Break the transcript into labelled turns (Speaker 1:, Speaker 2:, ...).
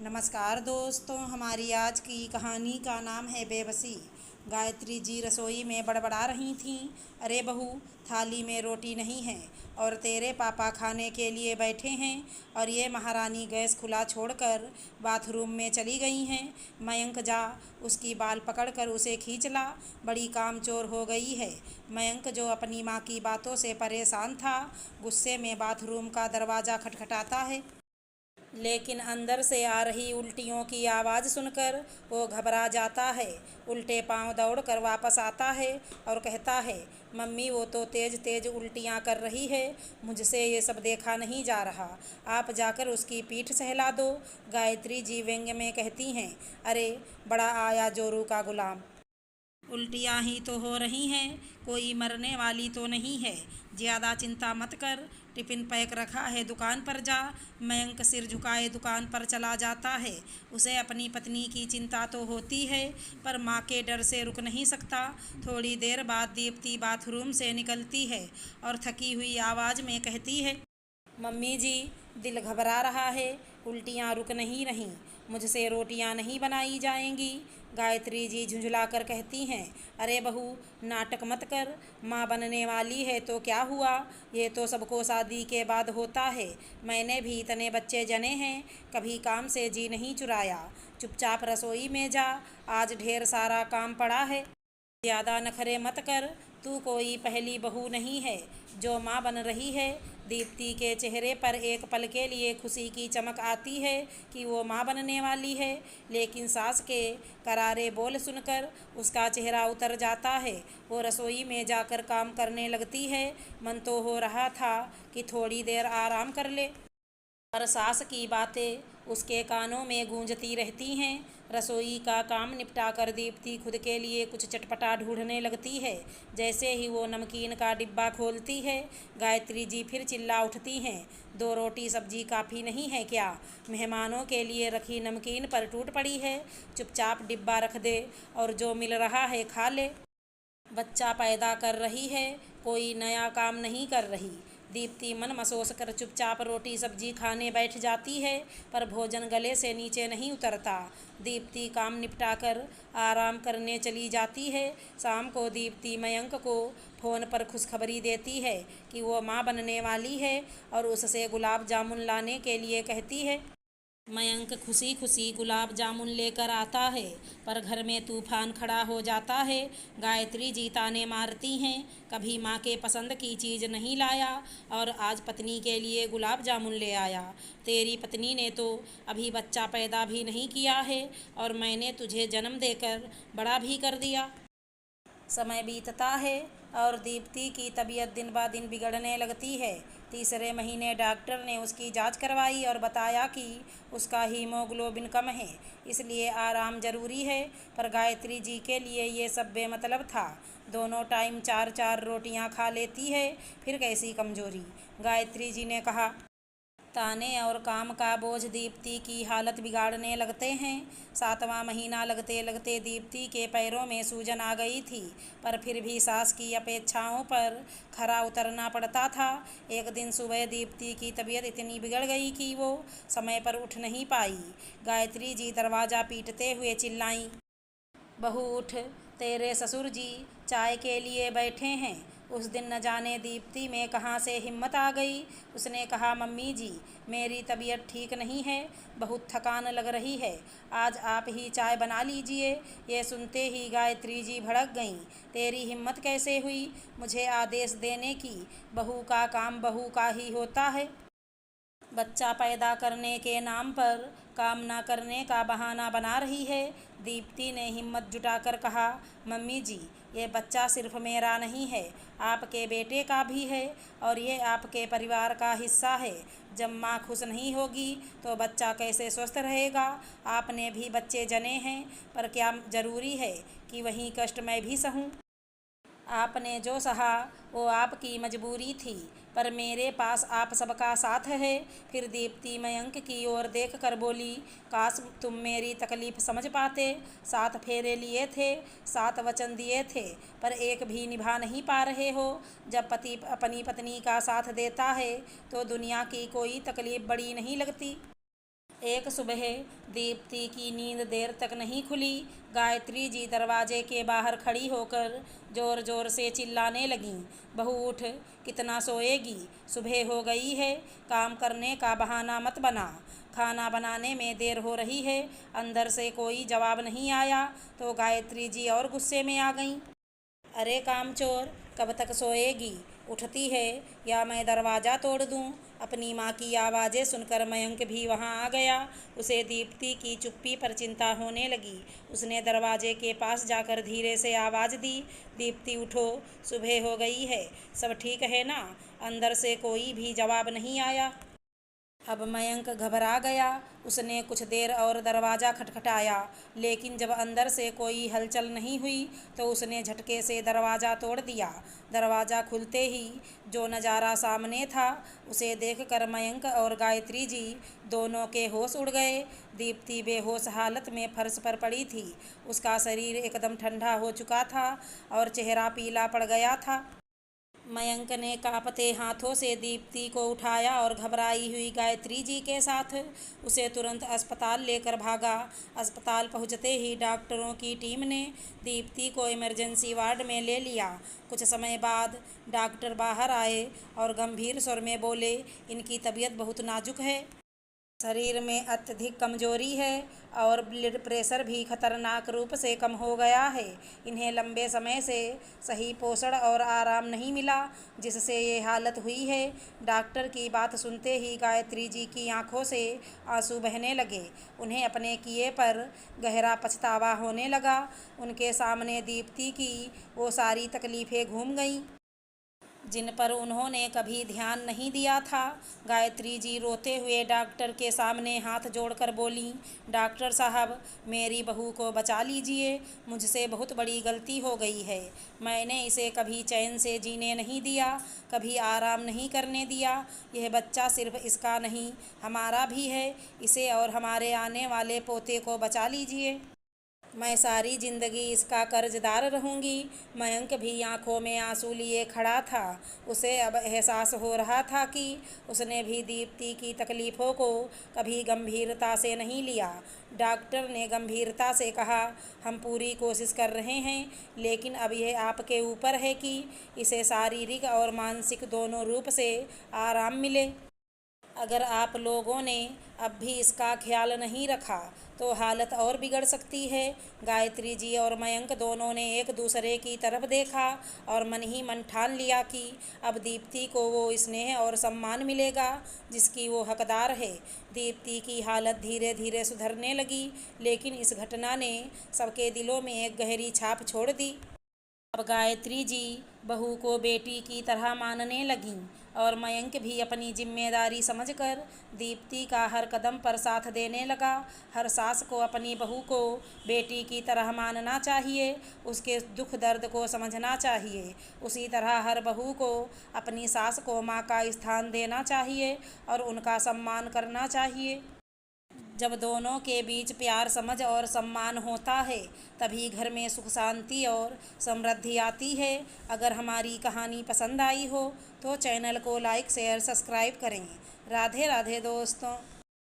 Speaker 1: नमस्कार दोस्तों, हमारी आज की कहानी का नाम है बेबसी। गायत्री जी रसोई में बड़बड़ा रही थीं। अरे बहू, थाली में रोटी नहीं है और तेरे पापा खाने के लिए बैठे हैं और ये महारानी गैस खुला छोड़कर बाथरूम में चली गई हैं। मयंक जा उसकी बाल पकड़कर उसे खींच ला, बड़ी कामचोर हो गई है। मयंक जो अपनी माँ की बातों से परेशान था, गुस्से में बाथरूम का दरवाज़ा खटखटाता है, लेकिन अंदर से आ रही उल्टियों की आवाज़ सुनकर वो घबरा जाता है। उल्टे पांव दौड़कर वापस आता है और कहता है, मम्मी वो तो तेज़ तेज़ उल्टियाँ कर रही है, मुझसे ये सब देखा नहीं जा रहा। आप जाकर उसकी पीठ सहला दो। गायत्री जी व्यंग्य में कहती हैं, अरे बड़ा आया जोरू का गुलाम, उल्टियाँ ही तो हो रही हैं, कोई मरने वाली तो नहीं है। ज़्यादा चिंता मत कर, टिफ़िन पैक रखा है, दुकान पर जा। मयंक सिर झुकाए दुकान पर चला जाता है। उसे अपनी पत्नी की चिंता तो होती है, पर माँ के डर से रुक नहीं सकता। थोड़ी देर बाद दीप्ति बाथरूम से निकलती है और थकी हुई आवाज़ में कहती है, मम्मी जी, दिल घबरा रहा है, उल्टियाँ रुक नहीं रहीं, मुझसे रोटियाँ नहीं बनाई जाएंगी। गायत्री जी झुंझलाकर कहती हैं, अरे बहू, नाटक मत कर, माँ बनने वाली है तो क्या हुआ, ये तो सबको शादी के बाद होता है। मैंने भी इतने बच्चे जने हैं, कभी काम से जी नहीं चुराया। चुपचाप रसोई में जा, आज ढेर सारा काम पड़ा है। ज़्यादा नखरे मत कर, तू कोई पहली बहू नहीं है जो माँ बन रही है। दीप्ति के चेहरे पर एक पल के लिए खुशी की चमक आती है कि वो माँ बनने वाली है, लेकिन सास के करारे बोल सुनकर उसका चेहरा उतर जाता है। वो रसोई में जाकर काम करने लगती है। मन तो हो रहा था कि थोड़ी देर आराम कर ले, पर सास की बातें उसके कानों में गूंजती रहती हैं। रसोई का काम निपटा कर दीप्ति खुद के लिए कुछ चटपटा ढूंढने लगती है। जैसे ही वो नमकीन का डिब्बा खोलती है, गायत्री जी फिर चिल्ला उठती हैं, दो रोटी सब्जी काफ़ी नहीं है क्या? मेहमानों के लिए रखी नमकीन पर टूट पड़ी है, चुपचाप डिब्बा रख दे और जो मिल रहा है खा ले। बच्चा पैदा कर रही है, कोई नया काम नहीं कर रही। दीप्ति मन मसोस कर चुपचाप रोटी सब्जी खाने बैठ जाती है, पर भोजन गले से नीचे नहीं उतरता। दीप्ति काम निपटा कर आराम करने चली जाती है। शाम को दीप्ति मयंक को फ़ोन पर खुशखबरी देती है कि वो माँ बनने वाली है और उससे गुलाब जामुन लाने के लिए कहती है। मयंक खुशी खुशी गुलाब जामुन लेकर आता है, पर घर में तूफान खड़ा हो जाता है। गायत्री जी ताने मारती हैं, कभी माँ के पसंद की चीज़ नहीं लाया और आज पत्नी के लिए गुलाब जामुन ले आया। तेरी पत्नी ने तो अभी बच्चा पैदा भी नहीं किया है और मैंने तुझे जन्म देकर बड़ा भी कर दिया। समय बीतता है और दीप्ति की तबीयत दिन ब दिन बिगड़ने लगती है। तीसरे महीने डॉक्टर ने उसकी जांच करवाई और बताया कि उसका हीमोग्लोबिन कम है, इसलिए आराम ज़रूरी है। पर गायत्री जी के लिए ये सब बेमतलब था। दोनों टाइम 4-4 रोटियां खा लेती है, फिर कैसी कमज़ोरी। गायत्री जी ने कहा, ताने और काम का बोझ दीप्ति की हालत बिगाड़ने लगते हैं। 7वां महीना लगते लगते दीप्ति के पैरों में सूजन आ गई थी, पर फिर भी सास की अपेक्षाओं पर खरा उतरना पड़ता था। एक दिन सुबह दीप्ति की तबीयत इतनी बिगड़ गई कि वो समय पर उठ नहीं पाई। गायत्री जी दरवाज़ा पीटते हुए चिल्लाईं, बहू उठ, तेरे ससुर जी चाय के लिए बैठे हैं। उस दिन न जाने दीप्ति में कहाँ से हिम्मत आ गई। उसने कहा, मम्मी जी, मेरी तबीयत ठीक नहीं है, बहुत थकान लग रही है, आज आप ही चाय बना लीजिए। ये सुनते ही गायत्री जी भड़क गईं, तेरी हिम्मत कैसे हुई मुझे आदेश देने की? बहू का काम बहू का ही होता है। बच्चा पैदा करने के नाम पर काम ना करने का बहाना बना रही है। दीप्ति ने हिम्मत जुटाकर कहा, मम्मी जी, ये बच्चा सिर्फ मेरा नहीं है, आपके बेटे का भी है और ये आपके परिवार का हिस्सा है। जब माँ खुश नहीं होगी तो बच्चा कैसे स्वस्थ रहेगा? आपने भी बच्चे जने हैं, पर क्या ज़रूरी है कि वही कष्ट मैं भी सहूँ? आपने जो सहा वो आपकी मजबूरी थी, पर मेरे पास आप सबका साथ है। फिर दीप्ति मयंक की ओर देख कर बोली, काश तुम मेरी तकलीफ़ समझ पाते। 7 फेरे लिए थे, 7 वचन दिए थे, पर एक भी निभा नहीं पा रहे हो। जब पति अपनी पत्नी का साथ देता है तो दुनिया की कोई तकलीफ़ बड़ी नहीं लगती। एक सुबह दीप्ति की नींद देर तक नहीं खुली। गायत्री जी दरवाजे के बाहर खड़ी होकर ज़ोर ज़ोर से चिल्लाने लगीं, बहू उठ, कितना सोएगी, सुबह हो गई है, काम करने का बहाना मत बना, खाना बनाने में देर हो रही है। अंदर से कोई जवाब नहीं आया तो गायत्री जी और गुस्से में आ गईं। अरे कामचोर, कब तक सोएगी, उठती है या मैं दरवाज़ा तोड़ दूं? अपनी माँ की आवाज़ें सुनकर मयंक भी वहाँ आ गया। उसे दीप्ति की चुप्पी पर चिंता होने लगी। उसने दरवाजे के पास जाकर धीरे से आवाज़ दी, दीप्ति उठो, सुबह हो गई है, सब ठीक है ना? अंदर से कोई भी जवाब नहीं आया। अब मयंक घबरा गया। उसने कुछ देर और दरवाज़ा खटखटाया, लेकिन जब अंदर से कोई हलचल नहीं हुई तो उसने झटके से दरवाज़ा तोड़ दिया। दरवाज़ा खुलते ही जो नज़ारा सामने था उसे देखकर मयंक और गायत्री जी दोनों के होश उड़ गए। दीप्ति बेहोश हालत में फर्श पर पड़ी थी। उसका शरीर एकदम ठंडा हो चुका था और चेहरा पीला पड़ गया था। मयंक ने कांपते हाथों से दीप्ति को उठाया और घबराई हुई गायत्री जी के साथ उसे तुरंत अस्पताल लेकर भागा। अस्पताल पहुंचते ही डॉक्टरों की टीम ने दीप्ति को इमरजेंसी वार्ड में ले लिया। कुछ समय बाद डॉक्टर बाहर आए और गंभीर स्वर में बोले, इनकी तबीयत बहुत नाजुक है, शरीर में अत्यधिक कमजोरी है और ब्लड प्रेशर भी खतरनाक रूप से कम हो गया है। इन्हें लंबे समय से सही पोषण और आराम नहीं मिला, जिससे ये हालत हुई है। डॉक्टर की बात सुनते ही गायत्री जी की आंखों से आंसू बहने लगे। उन्हें अपने किए पर गहरा पछतावा होने लगा। उनके सामने दीप्ति की वो सारी तकलीफ़ें घूम गईं जिन पर उन्होंने कभी ध्यान नहीं दिया था। गायत्री जी रोते हुए डॉक्टर के सामने हाथ जोड़कर बोलीं, डॉक्टर साहब, मेरी बहू को बचा लीजिए, मुझसे बहुत बड़ी गलती हो गई है। मैंने इसे कभी चैन से जीने नहीं दिया, कभी आराम नहीं करने दिया। यह बच्चा सिर्फ इसका नहीं, हमारा भी है। इसे और हमारे आने वाले पोते को बचा लीजिए। मैं सारी ज़िंदगी इसका कर्जदार रहूँगी। मयंक भी आंखों में आंसू लिए खड़ा था। उसे अब एहसास हो रहा था कि उसने भी दीप्ति की तकलीफ़ों को कभी गंभीरता से नहीं लिया। डॉक्टर ने गंभीरता से कहा, हम पूरी कोशिश कर रहे हैं, लेकिन अब यह आपके ऊपर है कि इसे शारीरिक और मानसिक दोनों रूप से आराम मिले। अगर आप लोगों ने अब भी इसका ख्याल नहीं रखा तो हालत और बिगड़ सकती है। गायत्री जी और मयंक दोनों ने एक दूसरे की तरफ देखा और मन ही मन ठान लिया कि अब दीप्ति को वो स्नेह और सम्मान मिलेगा जिसकी वो हकदार है। दीप्ति की हालत धीरे धीरे सुधरने लगी, लेकिन इस घटना ने सबके दिलों में एक गहरी छाप छोड़ दी। अब गायत्री जी बहू को बेटी की तरह मानने लगीं और मयंक भी अपनी जिम्मेदारी समझकर दीप्ति का हर कदम पर साथ देने लगा। हर सास को अपनी बहू को बेटी की तरह मानना चाहिए, उसके दुख दर्द को समझना चाहिए। उसी तरह हर बहू को अपनी सास को माँ का स्थान देना चाहिए और उनका सम्मान करना चाहिए। जब दोनों के बीच प्यार, समझ और सम्मान होता है तभी घर में सुख, शांति और समृद्धि आती है। अगर हमारी कहानी पसंद आई हो तो चैनल को लाइक, शेयर, सब्सक्राइब करें। राधे राधे दोस्तों।